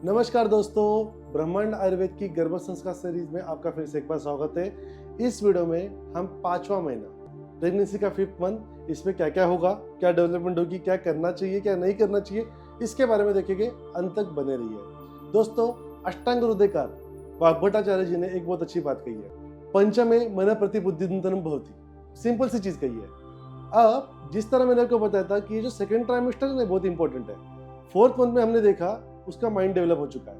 नमस्कार दोस्तों, ब्रह्मांड आयुर्वेद की गर्भ संस्कार सीरीज में आपका फिर से एक बार स्वागत है। इस वीडियो में हम 5वां महीना प्रेगनेंसी का 5th मंथ, इसमें क्या क्या होगा, क्या डेवलपमेंट होगी, क्या करना चाहिए, क्या नहीं करना चाहिए, इसके बारे में देखेंगे। अंत तक बने रहिए दोस्तों। अष्टांग हृदयकार वाग्भटाचार्य जी ने एक बहुत अच्छी बात कही है, पंचमे मन प्रति बुद्धिदंतनम भवति। सिंपल सी चीज कही है। अब जिस तरह मैंने आपको बताया था कि ये जो सेकेंड ट्राइमेस्टर है बहुत इंपॉर्टेंट है। 4th मंथ में हमने देखा उसका माइंड डेवलप हो चुका है,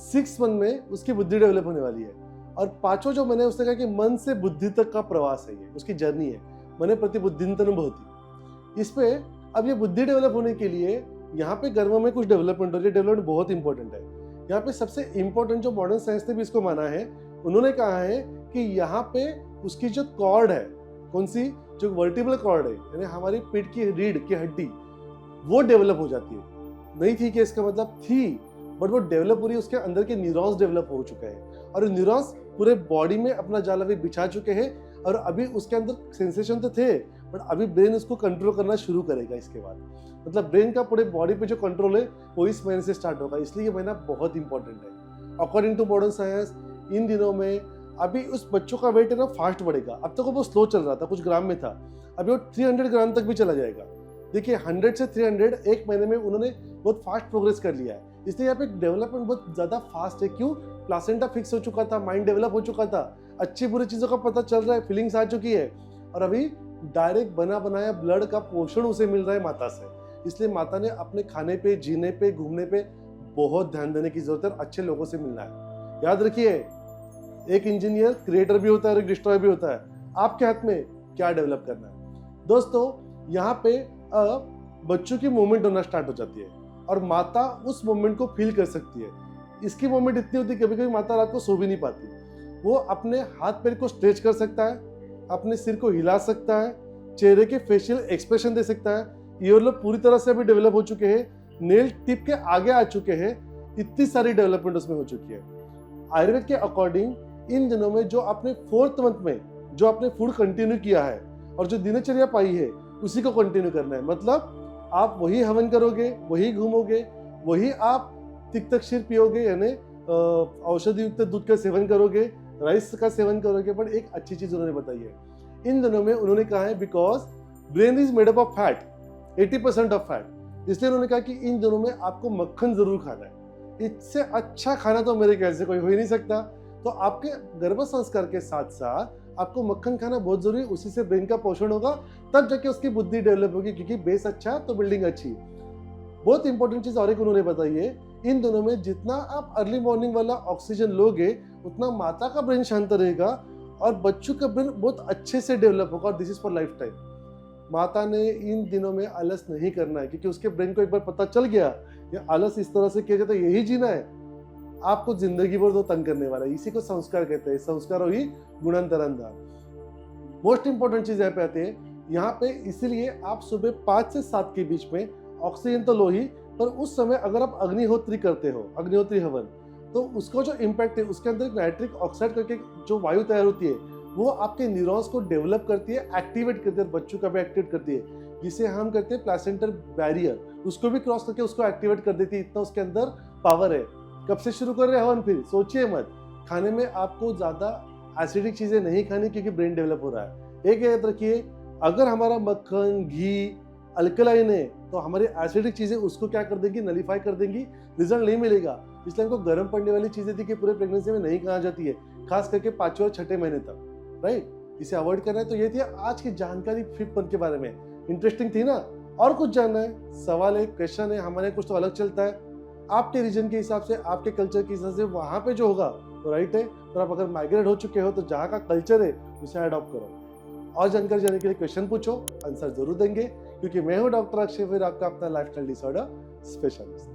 6th मंथ में उसकी बुद्धि डेवलप होने वाली है, और 5वां जो मैंने उसने कहा कि मन से बुद्धि तक का प्रवास है, ये उसकी जर्नी है, मन प्रति बुद्धिदंतनम भवति। इस पे अब ये बुद्धि डेवलप होने के लिए यहाँ पे गर्भ में कुछ डेवलपमेंट हो रही है। डेवलपमेंट बहुत इंपॉर्टेंट है। यहाँ पे सबसे इंपॉर्टेंट जो मॉडर्न साइंस ने भी इसको माना है, उन्होंने कहा है कि यहाँ पे उसकी जो कॉर्ड है, कौन सी, जो वर्टिब्रल कॉर्ड है, यानी हमारी पीठ की रीढ़ की हड्डी, वो डेवलप हो जाती है। नहीं थी कि इसका मतलब थी, बट वो डेवलप हो रही है। उसके अंदर के न्यूरॉन्स डेवलप हो चुके हैं और न्यूरॉन्स पूरे बॉडी में अपना जाल अभी बिछा चुके हैं। और अभी उसके अंदर सेंसेशन तो थे, बट अभी ब्रेन उसको कंट्रोल करना शुरू करेगा इसके बाद। मतलब ब्रेन का पूरे बॉडी पे जो कंट्रोल है वो इस महीने से स्टार्ट होगा, इसलिए ये महीना बहुत इंपॉर्टेंट है। अकॉर्डिंग टू मॉडर्न साइंस इन दिनों में अभी उस बच्चों का वेट है ना फास्ट बढ़ेगा। अब तक वो स्लो चल रहा था, कुछ ग्राम में था, अभी वो 300 ग्राम तक भी चला जाएगा। देखिए 100 से 300 एक महीने में उन्होंने बहुत फास्ट प्रोग्रेस कर लिया है, इसलिए यहाँ पे डेवलपमेंट बहुत ज्यादा फास्ट है। क्यों? प्लासेंटा फिक्स हो चुका था, माइंड डेवलप हो चुका था, अच्छी बुरी चीजों का पता चल रहा है, फीलिंग्स आ चुकी है, और अभी डायरेक्ट बना बनाया ब्लड का पोषण उसे मिल रहा है माता से। इसलिए माता ने अपने खाने पे, जीने पे, घूमने पे बहुत ध्यान देने की जरूरत है, अच्छे लोगों से मिलना है। याद रखिए, एक इंजीनियर क्रिएटर भी होता है और एक डिस्ट्रॉयर भी होता है। आपके हाथ में क्या डेवलप करना है। दोस्तों यहाँ पे बच्चों की मूवमेंट होना स्टार्ट हो जाती है और माता उस मूवमेंट को फील कर सकती है। इसकी मूवमेंट इतनी होती है, कभी कभी माता रात को सो भी नहीं पाती। वो अपने हाथ पैर को स्ट्रेच कर सकता है, अपने सिर को हिला सकता है, चेहरे के फेशियल एक्सप्रेशन दे सकता है। ईयरलोब पूरी तरह से अभी डेवलप हो चुके हैं, नेल टिप के आगे आ चुके हैं, इतनी सारी डेवलपमेंट उसमें हो चुकी है। आयुर्वेद के अकॉर्डिंग इन दिनों में जो आपने 4th मंथ में जो आपने फूड कंटिन्यू किया है और जो दिनचर्या पाई है उसी को कंटिन्यू करना है। मतलब आप वही हवन करोगे, वही घूमोगे, वही आप तिक्तक क्षीर पियोगे, यानी औषधि युक्त दूध का सेवन करोगे, राइस का सेवन करोगे। बट एक अच्छी चीज उन्होंने बताई है इन दिनों में, उन्होंने कहा है because brain is made up of fat, 80% of fat, इसलिए उन्होंने कहा कि इन दिनों में आपको मक्खन जरूर खाना है। इससे अच्छा खाना तो मेरे ख्याल से कोई हो ही नहीं सकता। तो आपके गर्भ संस्कार के साथ साथ आपको मक्खन खाना बहुत जरूरी है, उसी से ब्रेन का पोषण होगा, तब जाके उसकी बुद्धि डेवलप होगी, क्योंकि बेस अच्छा तो बिल्डिंग अच्छी। बहुत इंपॉर्टेंट चीज और एक उन्होंने बताई है, इन दोनों में जितना आप अर्ली मॉर्निंग वाला ऑक्सीजन लोगे उतना माता का ब्रेन शांत रहेगा और बच्चों का ब्रेन बहुत अच्छे से डेवलप होगा, और this is for life time. माता ने इन दिनों में आलस नहीं करना है, क्योंकि उसके ब्रेन को एक बार पता चल गया कि आलस इस तरह से किया जाता है, यही जीना है, आपको जिंदगी भर तो तंग करने वाला है। इसी को संस्कार कहते हैं, संस्कार ही गुणांतरांधा। मोस्ट इंपॉर्टेंट चीज यहाँ पे आती है, यहाँ पे इसीलिए आप सुबह 5 से 7 के बीच में ऑक्सीजन तो लो ही, पर उस समय अगर आप अग्निहोत्री करते हो, अग्निहोत्री हवन, तो उसका जो इम्पैक्ट है, उसके अंदर नाइट्रिक ऑक्साइड करके जो वायु तैयार होती है वो आपके न्यूरॉन्स को डेवलप करती है, एक्टिवेट करती है, बच्चों का भी एक्टिवेट करती है, जिसे हम कहते हैं प्लासेंटल बैरियर, उसको भी क्रॉस करके उसको एक्टिवेट कर देती है। इतना उसके अंदर पावर है। कब से शुरू कर रहे हैं हवन? फिर सोचिए मत, खाने में आपको ज्यादा एसिडिक चीजें नहीं खानी, क्योंकि ब्रेन डेवलप हो रहा है। एक याद रखिए, अगर हमारा मक्खन, घी अल्कलाइन है तो हमारी एसिडिक चीजें उसको क्या कर देंगी, नलीफाई कर देंगी, रिजल्ट नहीं मिलेगा। इसलिए हमको गर्म पड़ने वाली चीजें थी कि पूरे प्रेगनेंसी में नहीं खाना जाती है, खास करके 5वें और 6ठे महीने तक, राइट? इसे अवॉइड करना है। तो ये थी आज की जानकारी 5th मंथ के बारे में। इंटरेस्टिंग थी ना? और कुछ जानना है, सवाल है, क्वेश्चन है, हमारे कुछ तो अलग चलता है, आपके रीजन के हिसाब से, आपके कल्चर के हिसाब से वहां पे जो होगा वो राइट है। और आप अगर माइग्रेट हो चुके हो तो जहाँ का कल्चर है उसे अडॉप्ट करो। और जानकारी जानने के लिए क्वेश्चन पूछो, आंसर जरूर देंगे, क्योंकि मैं हूँ डॉक्टर अक्षय, फिर आपका अपना लाइफस्टाइल डिसऑर्डर स्पेशलिस्ट।